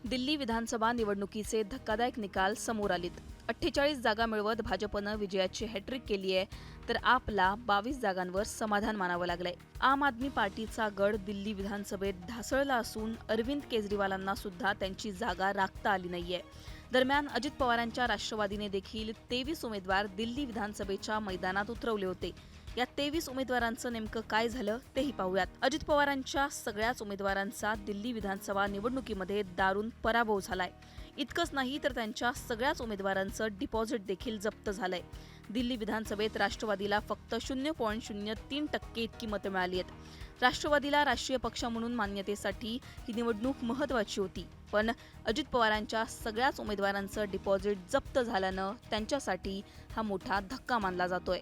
दिल्ली विधानसभा निवडणुकीचे धक्कादायक निकाल समोर आलेत. 48 जागा मिळवत भाजपनं विजयाची हॅट्रिक केली आहे, तर आपला 22 जागांवर समाधान मानावं लागलंय. आम आदमी पार्टीचा गड दिल्ली विधानसभेत ढासळला असून अरविंद केजरीवालांना सुद्धा त्यांची जागा राखता आली नाहीये. दरम्यान अजित पवारांच्या राष्ट्रवादीने देखील 23 उमेदवार दिल्ली विधानसभेच्या मैदानात उतरवले होते. या 23 उमेदवारांचं नेमकं काय झालं तेही पाहूयात. अजित पवारांच्या सगळ्याच उमेदवारांचा दिल्ली विधानसभा निवडणुकीमध्ये दारुण पराभव झालाय. इतकंच नाही तर त्यांच्या सगळ्याच उमेदवारांचं डिपॉझिट देखील जप्त झालंय. दिल्ली विधानसभेत राष्ट्रवादीला फक्त 0.03% इतकी मतं मिळाली आहेत. राष्ट्रवादीला राष्ट्रीय पक्ष म्हणून मान्यतेसाठी ही निवडणूक महत्त्वाची होती, पण अजित पवारांच्या सगळ्याच उमेदवारांचं डिपॉझिट जप्त झाल्यानं त्यांच्यासाठी हा मोठा धक्का मानला जातोय.